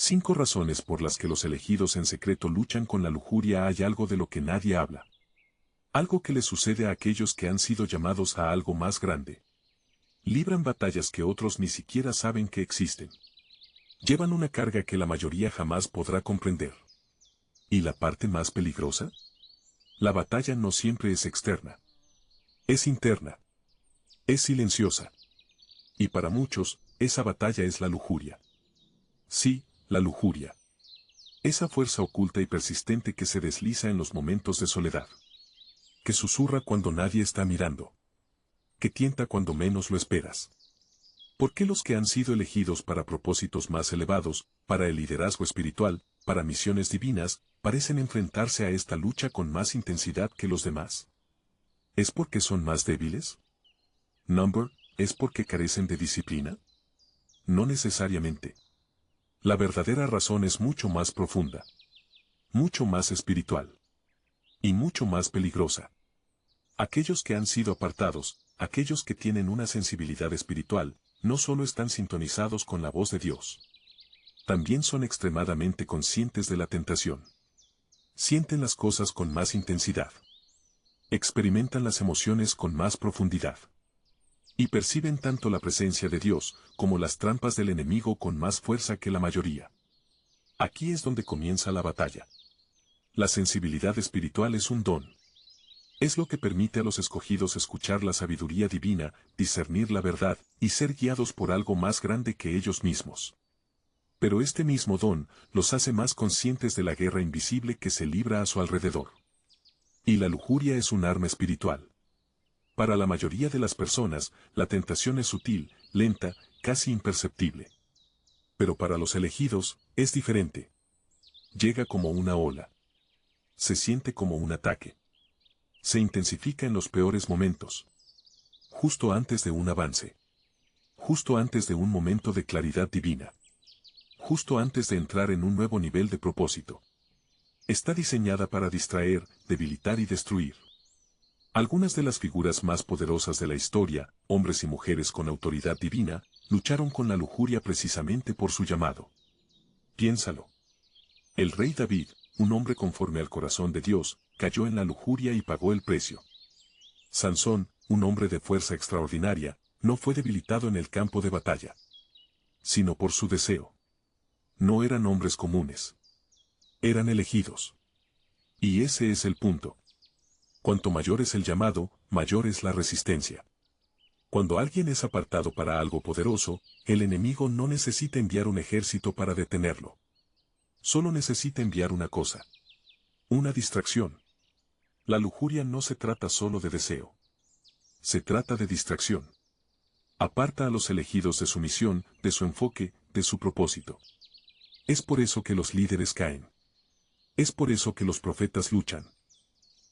5 razones por las que los elegidos en secreto luchan con la lujuria. Hay algo de lo que nadie habla. Algo que les sucede a aquellos que han sido llamados a algo más grande. Libran batallas que otros ni siquiera saben que existen. Llevan una carga que la mayoría jamás podrá comprender. ¿Y la parte más peligrosa? La batalla no siempre es externa. Es interna. Es silenciosa. Y para muchos, esa batalla es la lujuria. Sí, la lujuria. Esa fuerza oculta y persistente que se desliza en los momentos de soledad. Que susurra cuando nadie está mirando. Que tienta cuando menos lo esperas. ¿Por qué los que han sido elegidos para propósitos más elevados, para el liderazgo espiritual, para misiones divinas, parecen enfrentarse a esta lucha con más intensidad que los demás? ¿Es porque son más débiles? ¿Es porque carecen de disciplina? No necesariamente. La verdadera razón es mucho más profunda. Mucho más espiritual. Y mucho más peligrosa. Aquellos que han sido apartados, aquellos que tienen una sensibilidad espiritual, no solo están sintonizados con la voz de Dios. También son extremadamente conscientes de la tentación. Sienten las cosas con más intensidad. Experimentan las emociones con más profundidad. Y perciben tanto la presencia de Dios como las trampas del enemigo con más fuerza que la mayoría. Aquí es donde comienza la batalla. La sensibilidad espiritual es un don. Es lo que permite a los escogidos escuchar la sabiduría divina, discernir la verdad y ser guiados por algo más grande que ellos mismos. Pero este mismo don los hace más conscientes de la guerra invisible que se libra a su alrededor. Y la lujuria es un arma espiritual. Para la mayoría de las personas, la tentación es sutil, lenta, casi imperceptible. Pero para los elegidos, es diferente. Llega como una ola. Se siente como un ataque. Se intensifica en los peores momentos. Justo antes de un avance. Justo antes de un momento de claridad divina. Justo antes de entrar en un nuevo nivel de propósito. Está diseñada para distraer, debilitar y destruir. Algunas de las figuras más poderosas de la historia, hombres y mujeres con autoridad divina, lucharon con la lujuria precisamente por su llamado. Piénsalo. El rey David, un hombre conforme al corazón de Dios, cayó en la lujuria y pagó el precio. Sansón, un hombre de fuerza extraordinaria, no fue debilitado en el campo de batalla, sino por su deseo. No eran hombres comunes. Eran elegidos. Y ese es el punto. Cuanto mayor es el llamado, mayor es la resistencia. Cuando alguien es apartado para algo poderoso, el enemigo no necesita enviar un ejército para detenerlo. Solo necesita enviar una cosa. Una distracción. La lujuria no se trata solo de deseo. Se trata de distracción. Aparta a los elegidos de su misión, de su enfoque, de su propósito. Es por eso que los líderes caen. Es por eso que los profetas luchan.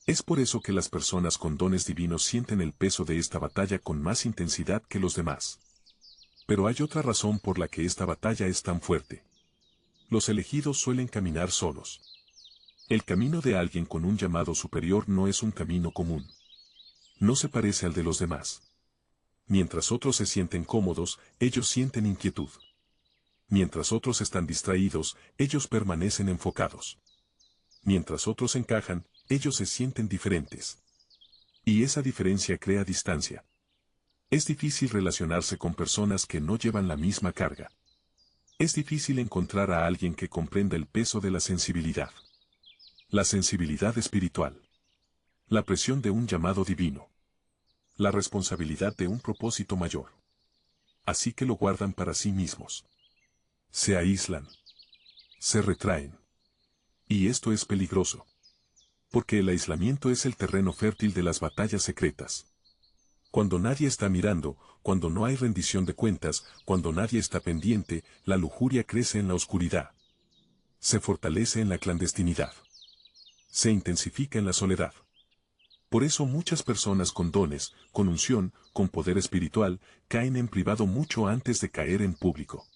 Es por eso que las personas con dones divinos sienten el peso de esta batalla con más intensidad que los demás. Pero hay otra razón por la que esta batalla es tan fuerte. Los elegidos suelen caminar solos. El camino de alguien con un llamado superior no es un camino común. No se parece al de los demás. Mientras otros se sienten cómodos, ellos sienten inquietud. Mientras otros están distraídos, ellos permanecen enfocados. Mientras otros encajan, ellos se sienten diferentes. Y esa diferencia crea distancia. Es difícil relacionarse con personas que no llevan la misma carga. Es difícil encontrar a alguien que comprenda el peso de la sensibilidad. La sensibilidad espiritual. La presión de un llamado divino. La responsabilidad de un propósito mayor. Así que lo guardan para sí mismos. Se aíslan. Se retraen. Y esto es peligroso. Porque el aislamiento es el terreno fértil de las batallas secretas. Cuando nadie está mirando, cuando no hay rendición de cuentas, cuando nadie está pendiente, la lujuria crece en la oscuridad. Se fortalece en la clandestinidad. Se intensifica en la soledad. Por eso muchas personas con dones, con unción, con poder espiritual, caen en privado mucho antes de caer en público.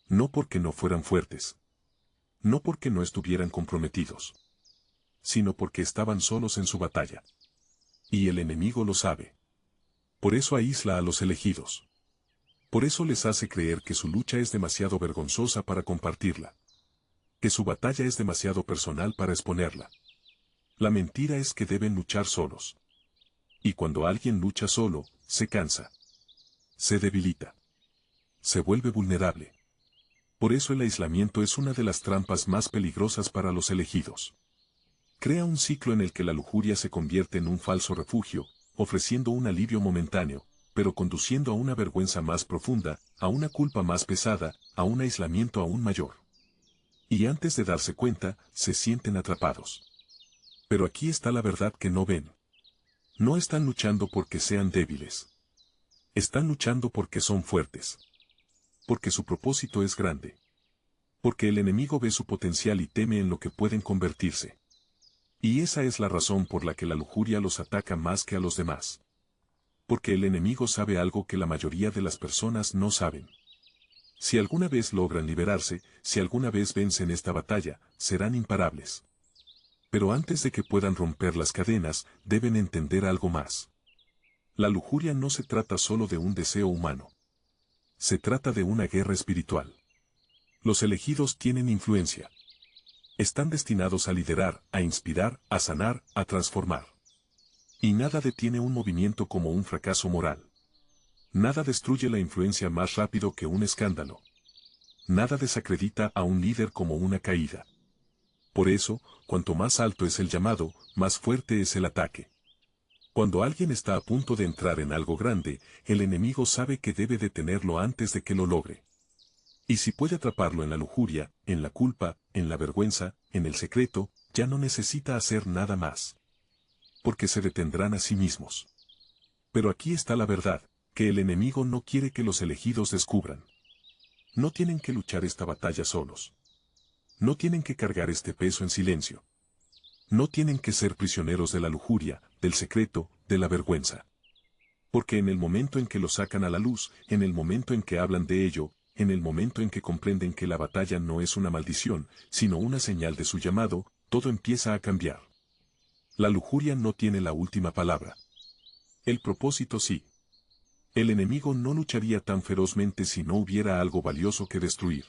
No porque no fueran fuertes. No porque no estuvieran comprometidos. Sino porque estaban solos en su batalla. Y el enemigo lo sabe. Por eso aísla a los elegidos. Por eso les hace creer que su lucha es demasiado vergonzosa para compartirla. Que su batalla es demasiado personal para exponerla. La mentira es que deben luchar solos. Y cuando alguien lucha solo, se cansa. Se debilita. Se vuelve vulnerable. Por eso el aislamiento es una de las trampas más peligrosas para los elegidos. Crea un ciclo en el que la lujuria se convierte en un falso refugio, ofreciendo un alivio momentáneo, pero conduciendo a una vergüenza más profunda, a una culpa más pesada, a un aislamiento aún mayor. Y antes de darse cuenta, se sienten atrapados. Pero aquí está la verdad que no ven. No están luchando porque sean débiles. Están luchando porque son fuertes. Porque su propósito es grande. Porque el enemigo ve su potencial y teme en lo que pueden convertirse. Y esa es la razón por la que la lujuria los ataca más que a los demás. Porque el enemigo sabe algo que la mayoría de las personas no saben. Si alguna vez logran liberarse, si alguna vez vencen esta batalla, serán imparables. Pero antes de que puedan romper las cadenas, deben entender algo más. La lujuria no se trata solo de un deseo humano. Se trata de una guerra espiritual. Los elegidos tienen influencia. Están destinados a liderar, a inspirar, a sanar, a transformar. Y nada detiene un movimiento como un fracaso moral. Nada destruye la influencia más rápido que un escándalo. Nada desacredita a un líder como una caída. Por eso, cuanto más alto es el llamado, más fuerte es el ataque. Cuando alguien está a punto de entrar en algo grande, el enemigo sabe que debe detenerlo antes de que lo logre. Y si puede atraparlo en la lujuria, en la culpa, en la vergüenza, en el secreto, ya no necesita hacer nada más. Porque se detendrán a sí mismos. Pero aquí está la verdad, que el enemigo no quiere que los elegidos descubran. No tienen que luchar esta batalla solos. No tienen que cargar este peso en silencio. No tienen que ser prisioneros de la lujuria, del secreto, de la vergüenza. Porque en el momento en que lo sacan a la luz, en el momento en que hablan de ello, en el momento en que comprenden que la batalla no es una maldición, sino una señal de su llamado, todo empieza a cambiar. La lujuria no tiene la última palabra. El propósito sí. El enemigo no lucharía tan ferozmente si no hubiera algo valioso que destruir.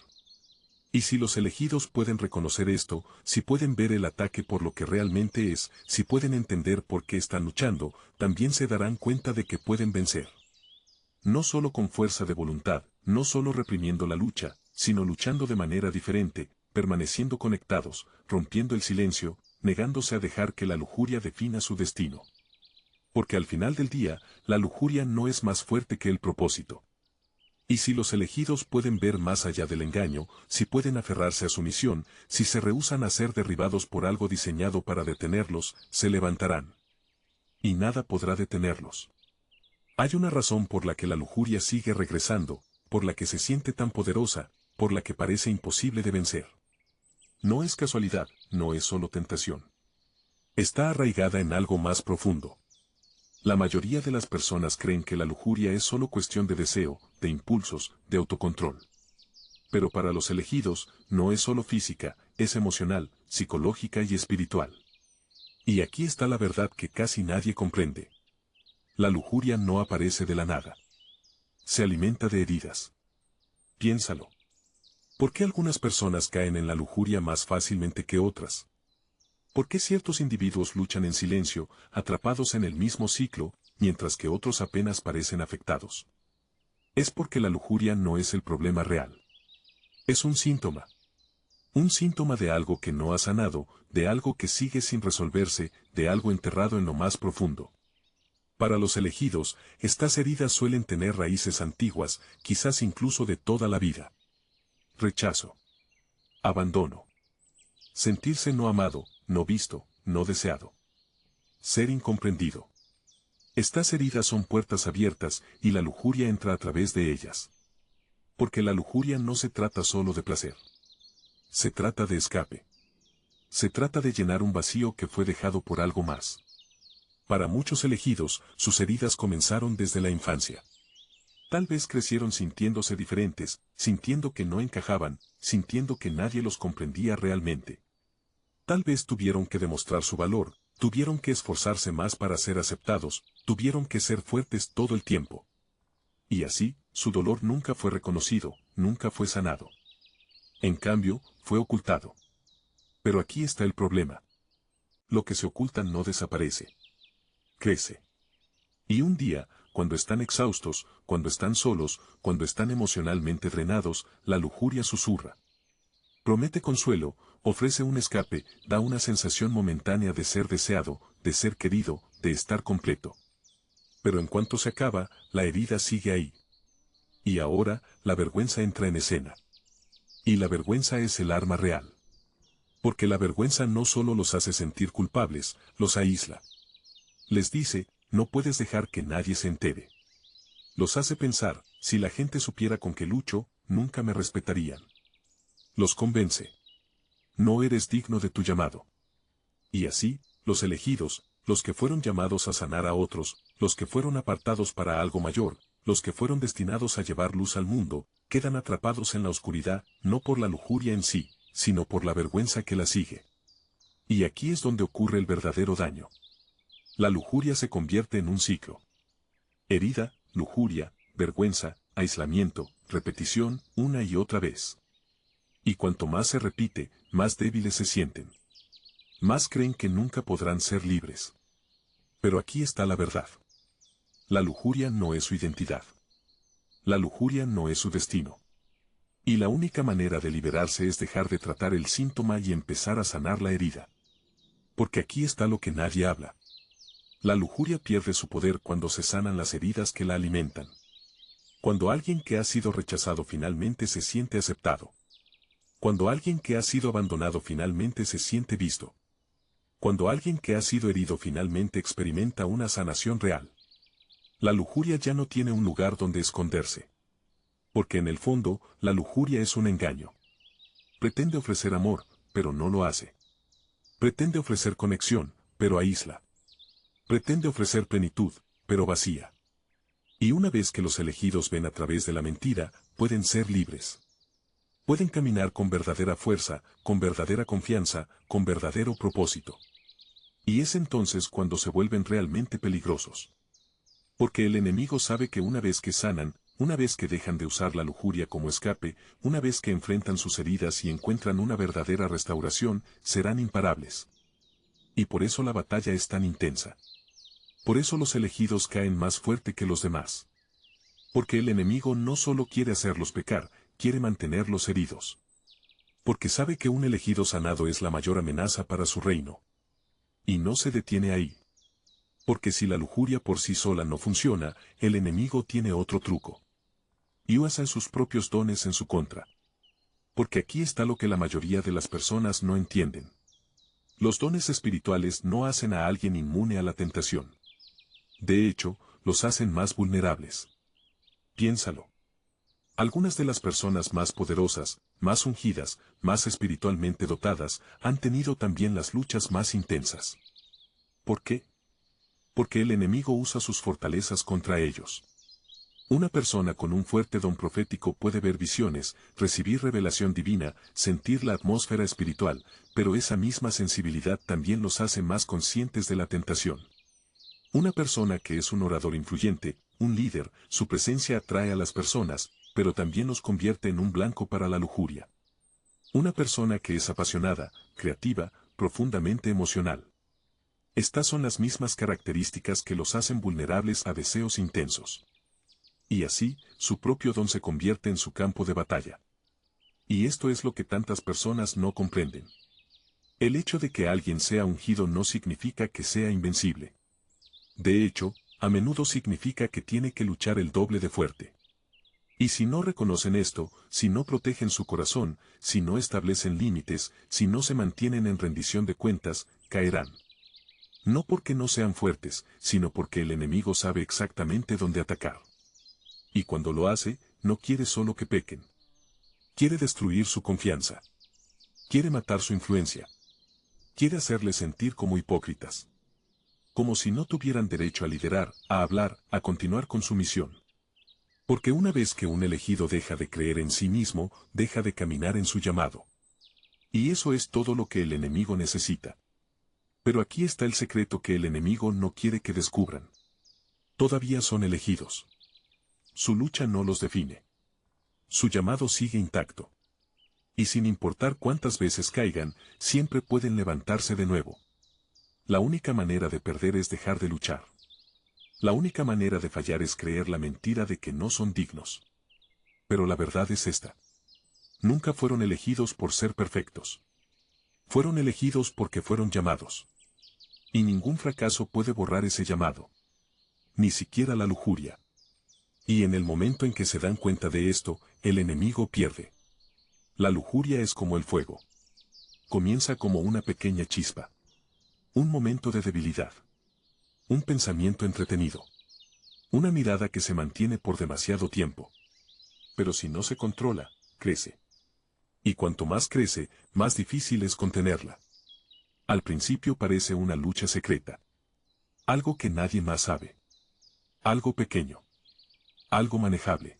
Y si los elegidos pueden reconocer esto, si pueden ver el ataque por lo que realmente es, si pueden entender por qué están luchando, también se darán cuenta de que pueden vencer. No solo con fuerza de voluntad, no solo reprimiendo la lucha, sino luchando de manera diferente, permaneciendo conectados, rompiendo el silencio, negándose a dejar que la lujuria defina su destino. Porque al final del día, la lujuria no es más fuerte que el propósito. Y si los elegidos pueden ver más allá del engaño, si pueden aferrarse a su misión, si se rehúsan a ser derribados por algo diseñado para detenerlos, se levantarán. Y nada podrá detenerlos. Hay una razón por la que la lujuria sigue regresando, por la que se siente tan poderosa, por la que parece imposible de vencer. No es casualidad, no es solo tentación. Está arraigada en algo más profundo. La mayoría de las personas creen que la lujuria es solo cuestión de deseo, de impulsos, de autocontrol. Pero para los elegidos, no es solo física, es emocional, psicológica y espiritual. Y aquí está la verdad que casi nadie comprende. La lujuria no aparece de la nada. Se alimenta de heridas. Piénsalo. ¿Por qué algunas personas caen en la lujuria más fácilmente que otras? ¿Por qué ciertos individuos luchan en silencio, atrapados en el mismo ciclo, mientras que otros apenas parecen afectados? Es porque la lujuria no es el problema real. Es un síntoma. Un síntoma de algo que no ha sanado, de algo que sigue sin resolverse, de algo enterrado en lo más profundo. Para los elegidos, estas heridas suelen tener raíces antiguas, quizás incluso de toda la vida. Rechazo. Abandono. Sentirse no amado, no visto, no deseado. Ser incomprendido. Estas heridas son puertas abiertas y la lujuria entra a través de ellas. Porque la lujuria no se trata solo de placer. Se trata de escape. Se trata de llenar un vacío que fue dejado por algo más. Para muchos elegidos, sus heridas comenzaron desde la infancia. Tal vez crecieron sintiéndose diferentes, sintiendo que no encajaban, sintiendo que nadie los comprendía realmente. Tal vez tuvieron que demostrar su valor, tuvieron que esforzarse más para ser aceptados, tuvieron que ser fuertes todo el tiempo. Y así, su dolor nunca fue reconocido, nunca fue sanado. En cambio, fue ocultado. Pero aquí está el problema. Lo que se oculta no desaparece. Crece. Y un día, cuando están exhaustos, cuando están solos, cuando están emocionalmente drenados, la lujuria susurra. Promete consuelo, ofrece un escape, da una sensación momentánea de ser deseado, de ser querido, de estar completo. Pero en cuanto se acaba, la herida sigue ahí. Y ahora, la vergüenza entra en escena. Y la vergüenza es el arma real. Porque la vergüenza no solo los hace sentir culpables, los aísla. Les dice, no puedes dejar que nadie se entere. Los hace pensar, si la gente supiera con qué lucho, nunca me respetarían. Los convence. No eres digno de tu llamado. Y así, los elegidos, los que fueron llamados a sanar a otros, los que fueron apartados para algo mayor, los que fueron destinados a llevar luz al mundo, quedan atrapados en la oscuridad, no por la lujuria en sí, sino por la vergüenza que la sigue. Y aquí es donde ocurre el verdadero daño. La lujuria se convierte en un ciclo. Herida, lujuria, vergüenza, aislamiento, repetición, una y otra vez. Y cuanto más se repite, más débiles se sienten. Más creen que nunca podrán ser libres. Pero aquí está la verdad. La lujuria no es su identidad. La lujuria no es su destino. Y la única manera de liberarse es dejar de tratar el síntoma y empezar a sanar la herida. Porque aquí está lo que nadie habla. La lujuria pierde su poder cuando se sanan las heridas que la alimentan. Cuando alguien que ha sido rechazado finalmente se siente aceptado. Cuando alguien que ha sido abandonado finalmente se siente visto. Cuando alguien que ha sido herido finalmente experimenta una sanación real. La lujuria ya no tiene un lugar donde esconderse. Porque en el fondo, la lujuria es un engaño. Pretende ofrecer amor, pero no lo hace. Pretende ofrecer conexión, pero aísla. Pretende ofrecer plenitud, pero vacía. Y una vez que los elegidos ven a través de la mentira, pueden ser libres. Pueden caminar con verdadera fuerza, con verdadera confianza, con verdadero propósito. Y es entonces cuando se vuelven realmente peligrosos. Porque el enemigo sabe que una vez que sanan, una vez que dejan de usar la lujuria como escape, una vez que enfrentan sus heridas y encuentran una verdadera restauración, serán imparables. Y por eso la batalla es tan intensa. Por eso los elegidos caen más fuerte que los demás. Porque el enemigo no solo quiere hacerlos pecar, quiere mantenerlos heridos. Porque sabe que un elegido sanado es la mayor amenaza para su reino. Y no se detiene ahí. Porque si la lujuria por sí sola no funciona, el enemigo tiene otro truco. Y usa sus propios dones en su contra. Porque aquí está lo que la mayoría de las personas no entienden. Los dones espirituales no hacen a alguien inmune a la tentación. De hecho, los hacen más vulnerables. Piénsalo. Algunas de las personas más poderosas, más ungidas, más espiritualmente dotadas, han tenido también las luchas más intensas. ¿Por qué? Porque el enemigo usa sus fortalezas contra ellos. Una persona con un fuerte don profético puede ver visiones, recibir revelación divina, sentir la atmósfera espiritual, pero esa misma sensibilidad también los hace más conscientes de la tentación. Una persona que es un orador influyente, un líder, su presencia atrae a las personas, pero también los convierte en un blanco para la lujuria. Una persona que es apasionada, creativa, profundamente emocional. Estas son las mismas características que los hacen vulnerables a deseos intensos. Y así, su propio don se convierte en su campo de batalla. Y esto es lo que tantas personas no comprenden. El hecho de que alguien sea ungido no significa que sea invencible. De hecho, a menudo significa que tiene que luchar el doble de fuerte. Y si no reconocen esto, si no protegen su corazón, si no establecen límites, si no se mantienen en rendición de cuentas, caerán. No porque no sean fuertes, sino porque el enemigo sabe exactamente dónde atacar. Y cuando lo hace, no quiere solo que pequen. Quiere destruir su confianza. Quiere matar su influencia. Quiere hacerles sentir como hipócritas. Como si no tuvieran derecho a liderar, a hablar, a continuar con su misión. Porque una vez que un elegido deja de creer en sí mismo, deja de caminar en su llamado. Y eso es todo lo que el enemigo necesita. Pero aquí está el secreto que el enemigo no quiere que descubran. Todavía son elegidos. Su lucha no los define. Su llamado sigue intacto. Y sin importar cuántas veces caigan, siempre pueden levantarse de nuevo. La única manera de perder es dejar de luchar. La única manera de fallar es creer la mentira de que no son dignos. Pero la verdad es esta. Nunca fueron elegidos por ser perfectos. Fueron elegidos porque fueron llamados. Y ningún fracaso puede borrar ese llamado. Ni siquiera la lujuria. Y en el momento en que se dan cuenta de esto, el enemigo pierde. La lujuria es como el fuego. Comienza como una pequeña chispa. Un momento de debilidad. Un pensamiento entretenido. Una mirada que se mantiene por demasiado tiempo. Pero si no se controla, crece. Y cuanto más crece, más difícil es contenerla. Al principio parece una lucha secreta. Algo que nadie más sabe. Algo pequeño. Algo manejable.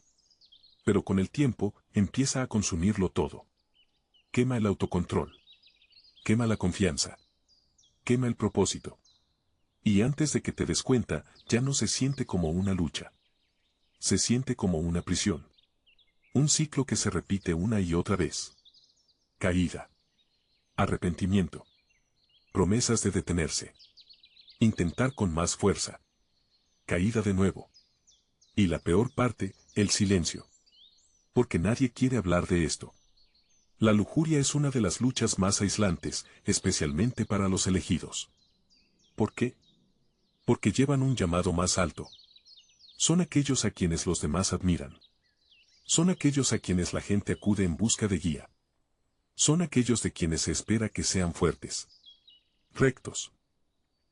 Pero con el tiempo, empieza a consumirlo todo. Quema el autocontrol. Quema la confianza. Quema el propósito. Y antes de que te des cuenta, ya no se siente como una lucha. Se siente como una prisión. Un ciclo que se repite una y otra vez. Caída. Arrepentimiento. Promesas de detenerse. Intentar con más fuerza. Caída de nuevo. Y la peor parte, el silencio. Porque nadie quiere hablar de esto. La lujuria es una de las luchas más aislantes, especialmente para los elegidos. ¿Por qué? Porque llevan un llamado más alto. Son aquellos a quienes los demás admiran. Son aquellos a quienes la gente acude en busca de guía. Son aquellos de quienes se espera que sean fuertes. Rectos.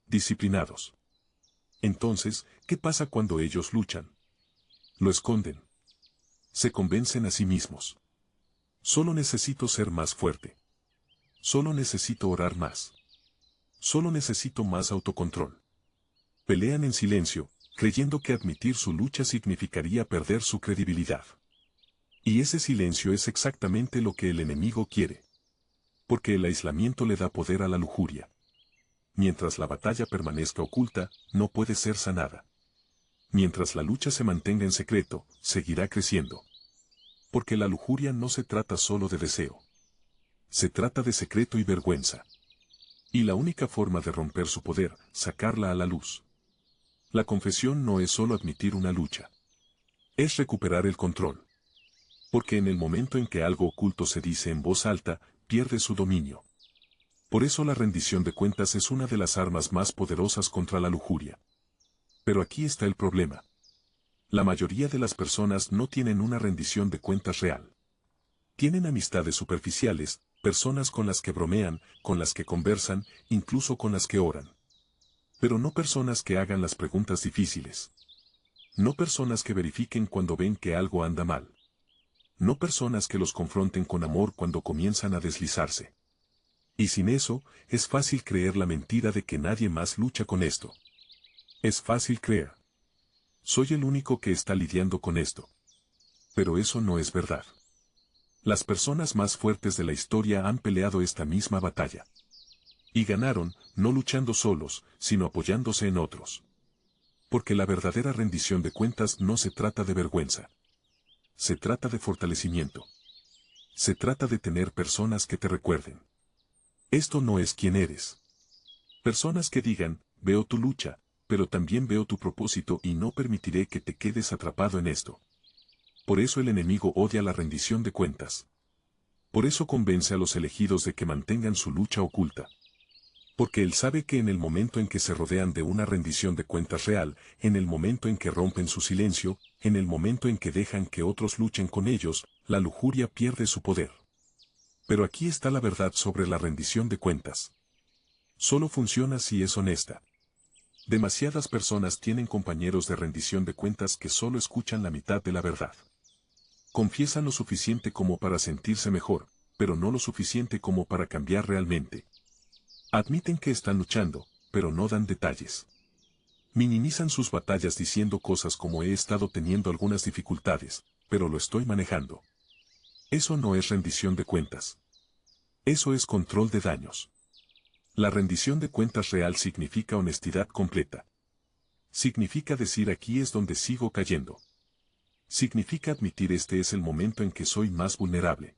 Disciplinados. Entonces, ¿qué pasa cuando ellos luchan? Lo esconden. Se convencen a sí mismos. Solo necesito ser más fuerte. Solo necesito orar más. Solo necesito más autocontrol. Pelean en silencio, creyendo que admitir su lucha significaría perder su credibilidad. Y ese silencio es exactamente lo que el enemigo quiere. Porque el aislamiento le da poder a la lujuria. Mientras la batalla permanezca oculta, no puede ser sanada. Mientras la lucha se mantenga en secreto, seguirá creciendo. Porque la lujuria no se trata solo de deseo. Se trata de secreto y vergüenza. Y la única forma de romper su poder, sacarla a la luz. La confesión no es solo admitir una lucha. Es recuperar el control. Porque en el momento en que algo oculto se dice en voz alta, pierde su dominio. Por eso la rendición de cuentas es una de las armas más poderosas contra la lujuria. Pero aquí está el problema. La mayoría de las personas no tienen una rendición de cuentas real. Tienen amistades superficiales, personas con las que bromean, con las que conversan, incluso con las que oran. Pero no personas que hagan las preguntas difíciles. No personas que verifiquen cuando ven que algo anda mal. No personas que los confronten con amor cuando comienzan a deslizarse. Y sin eso, es fácil creer la mentira de que nadie más lucha con esto. Es fácil creer. Soy el único que está lidiando con esto. Pero eso no es verdad. Las personas más fuertes de la historia han peleado esta misma batalla. Y ganaron, no luchando solos, sino apoyándose en otros. Porque la verdadera rendición de cuentas no se trata de vergüenza. Se trata de fortalecimiento. Se trata de tener personas que te recuerden. Esto no es quién eres. Personas que digan, veo tu lucha, pero también veo tu propósito y no permitiré que te quedes atrapado en esto. Por eso el enemigo odia la rendición de cuentas. Por eso convence a los elegidos de que mantengan su lucha oculta. Porque él sabe que en el momento en que se rodean de una rendición de cuentas real, en el momento en que rompen su silencio, en el momento en que dejan que otros luchen con ellos, la lujuria pierde su poder. Pero aquí está la verdad sobre la rendición de cuentas. Solo funciona si es honesta. Demasiadas personas tienen compañeros de rendición de cuentas que solo escuchan la mitad de la verdad. Confiesan lo suficiente como para sentirse mejor, pero no lo suficiente como para cambiar realmente. Admiten que están luchando, pero no dan detalles. Minimizan sus batallas diciendo cosas como he estado teniendo algunas dificultades, pero lo estoy manejando. Eso no es rendición de cuentas. Eso es control de daños. La rendición de cuentas real significa honestidad completa. Significa decir aquí es donde sigo cayendo. Significa admitir este es el momento en que soy más vulnerable.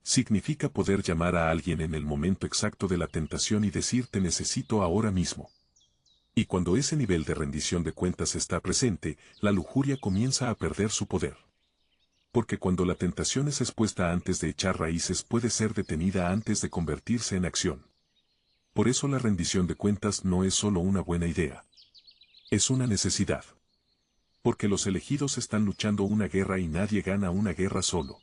Significa poder llamar a alguien en el momento exacto de la tentación y decir te necesito ahora mismo. Y cuando ese nivel de rendición de cuentas está presente, la lujuria comienza a perder su poder. Porque cuando la tentación es expuesta antes de echar raíces puede ser detenida antes de convertirse en acción. Por eso la rendición de cuentas no es solo una buena idea. Es una necesidad. Porque los elegidos están luchando una guerra y nadie gana una guerra solo.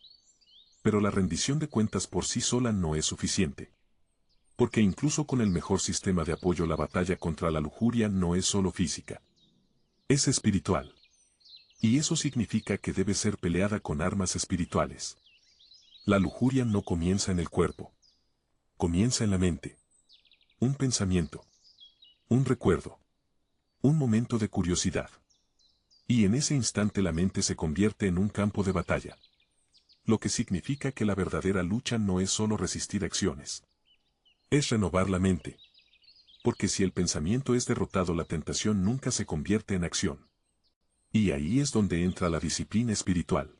Pero la rendición de cuentas por sí sola no es suficiente. Porque incluso con el mejor sistema de apoyo la batalla contra la lujuria no es solo física. Es espiritual. Y eso significa que debe ser peleada con armas espirituales. La lujuria no comienza en el cuerpo. Comienza en la mente. Un pensamiento. Un recuerdo. Un momento de curiosidad. Y en ese instante la mente se convierte en un campo de batalla. Lo que significa que la verdadera lucha no es solo resistir acciones. Es renovar la mente. Porque si el pensamiento es derrotado, la tentación nunca se convierte en acción. Y ahí es donde entra la disciplina espiritual.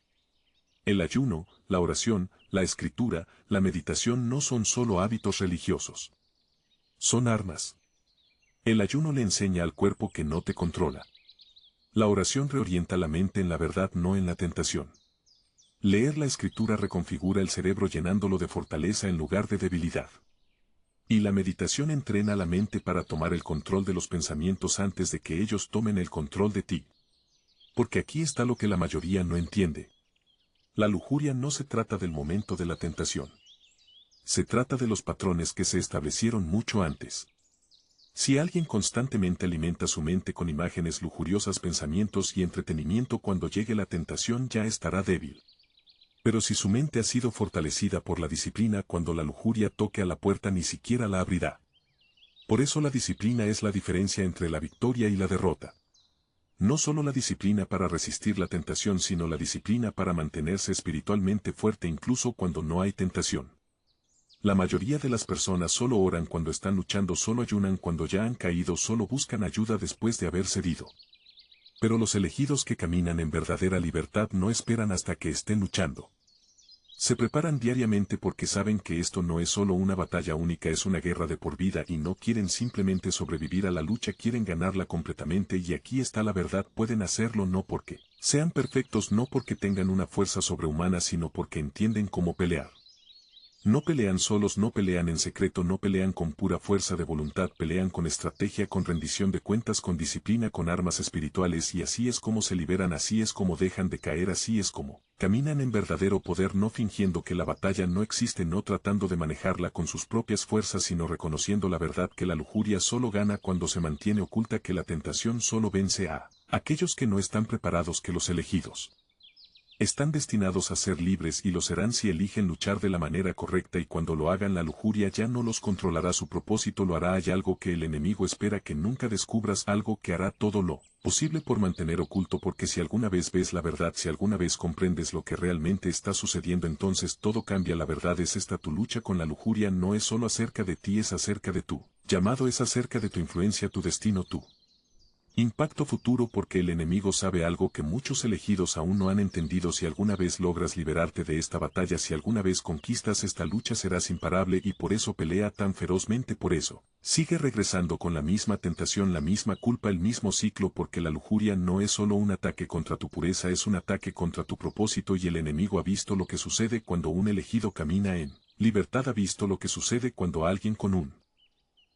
El ayuno, la oración, la escritura, la meditación no son solo hábitos religiosos. Son armas. El ayuno le enseña al cuerpo que no te controla. La oración reorienta la mente en la verdad, no en la tentación. Leer la escritura reconfigura el cerebro llenándolo de fortaleza en lugar de debilidad. Y la meditación entrena la mente para tomar el control de los pensamientos antes de que ellos tomen el control de ti. Porque aquí está lo que la mayoría no entiende. La lujuria no se trata del momento de la tentación. Se trata de los patrones que se establecieron mucho antes. Si alguien constantemente alimenta su mente con imágenes lujuriosas, pensamientos y entretenimiento, cuando llegue la tentación ya estará débil. Pero si su mente ha sido fortalecida por la disciplina, cuando la lujuria toque a la puerta ni siquiera la abrirá. Por eso la disciplina es la diferencia entre la victoria y la derrota. No solo la disciplina para resistir la tentación, sino la disciplina para mantenerse espiritualmente fuerte incluso cuando no hay tentación. La mayoría de las personas solo oran cuando están luchando, solo ayunan cuando ya han caído, solo buscan ayuda después de haber cedido. Pero los elegidos que caminan en verdadera libertad no esperan hasta que estén luchando. Se preparan diariamente porque saben que esto no es solo una batalla única, es una guerra de por vida y no quieren simplemente sobrevivir a la lucha, quieren ganarla completamente. Y aquí está la verdad, pueden hacerlo no porque sean perfectos, no porque tengan una fuerza sobrehumana, sino porque entienden cómo pelear. No pelean solos, no pelean en secreto, no pelean con pura fuerza de voluntad, pelean con estrategia, con rendición de cuentas, con disciplina, con armas espirituales, y así es como se liberan, así es como dejan de caer, así es como caminan en verdadero poder, no fingiendo que la batalla no existe, no tratando de manejarla con sus propias fuerzas, sino reconociendo la verdad, que la lujuria solo gana cuando se mantiene oculta, que la tentación solo vence a aquellos que no están preparados, que los elegidos están destinados a ser libres y lo serán si eligen luchar de la manera correcta, y cuando lo hagan la lujuria ya no los controlará, su propósito lo hará. Hay algo que el enemigo espera que nunca descubras, algo que hará todo lo posible por mantener oculto, porque si alguna vez ves la verdad, si alguna vez comprendes lo que realmente está sucediendo, entonces todo cambia. La verdad es esta: tu lucha con la lujuria no es solo acerca de ti, es acerca de tu llamado, es acerca de tu influencia, tu destino, tu impacto futuro, porque el enemigo sabe algo que muchos elegidos aún no han entendido. Si alguna vez logras liberarte de esta batalla, si alguna vez conquistas esta lucha, serás imparable, y por eso pelea tan ferozmente, por eso sigue regresando con la misma tentación, la misma culpa, el mismo ciclo, porque la lujuria no es solo un ataque contra tu pureza, es un ataque contra tu propósito. Y el enemigo ha visto lo que sucede cuando un elegido camina en libertad, ha visto lo que sucede cuando alguien con un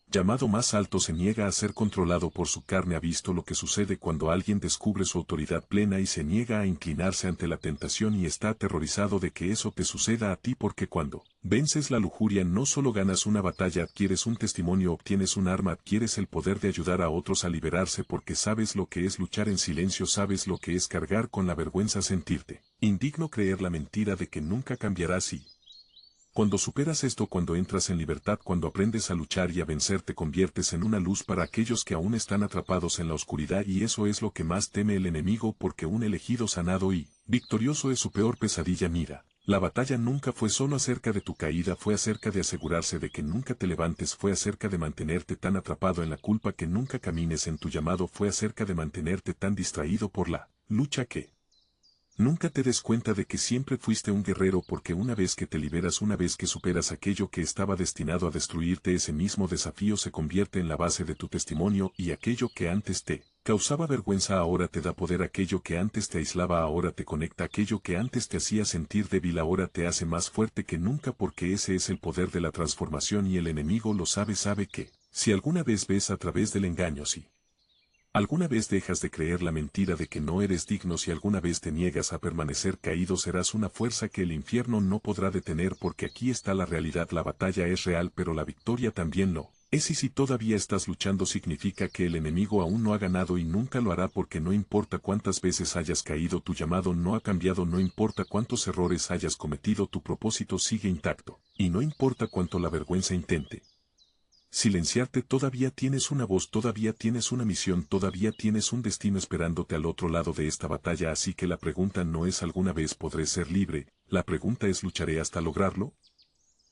llamado más alto se niega a ser controlado por su carne, ha visto lo que sucede cuando alguien descubre su autoridad plena y se niega a inclinarse ante la tentación, y está aterrorizado de que eso te suceda a ti, porque cuando vences la lujuria no solo ganas una batalla, adquieres un testimonio, obtienes un arma, adquieres el poder de ayudar a otros a liberarse, porque sabes lo que es luchar en silencio, sabes lo que es cargar con la vergüenza, sentirte indigno, creer la mentira de que nunca cambiarás. Y cuando superas esto, cuando entras en libertad, cuando aprendes a luchar y a vencer, te conviertes en una luz para aquellos que aún están atrapados en la oscuridad, y eso es lo que más teme el enemigo, porque un elegido sanado y victorioso es su peor pesadilla. Mira, la batalla nunca fue solo acerca de tu caída, fue acerca de asegurarse de que nunca te levantes, fue acerca de mantenerte tan atrapado en la culpa que nunca camines en tu llamado, fue acerca de mantenerte tan distraído por la lucha que Nunca te des cuenta de que siempre fuiste un guerrero porque una vez que te liberas, una vez que superas aquello que estaba destinado a destruirte, ese mismo desafío se convierte en la base de tu testimonio y aquello que antes te causaba vergüenza ahora te da poder, aquello que antes te aislaba ahora te conecta, aquello que antes te hacía sentir débil ahora te hace más fuerte que nunca porque ese es el poder de la transformación y el enemigo lo sabe que, si alguna vez ves a través del engaño, sí. ¿Alguna vez dejas de creer la mentira de que no eres digno? Si alguna vez te niegas a permanecer caído, serás una fuerza que el infierno no podrá detener porque aquí está la realidad, la batalla es real pero la victoria también lo es y si todavía estás luchando significa que el enemigo aún no ha ganado y nunca lo hará porque no importa cuántas veces hayas caído, tu llamado no ha cambiado, no importa cuántos errores hayas cometido, tu propósito sigue intacto, y no importa cuánto la vergüenza intente silenciarte, todavía tienes una voz, todavía tienes una misión, todavía tienes un destino esperándote al otro lado de esta batalla, así que la pregunta no es ¿alguna vez podré ser libre? La pregunta es ¿lucharé hasta lograrlo?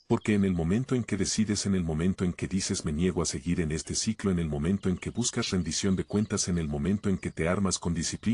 Porque en el momento en que decides, en el momento en que dices me niego a seguir en este ciclo, en el momento en que buscas rendición de cuentas, en el momento en que te armas con disciplina,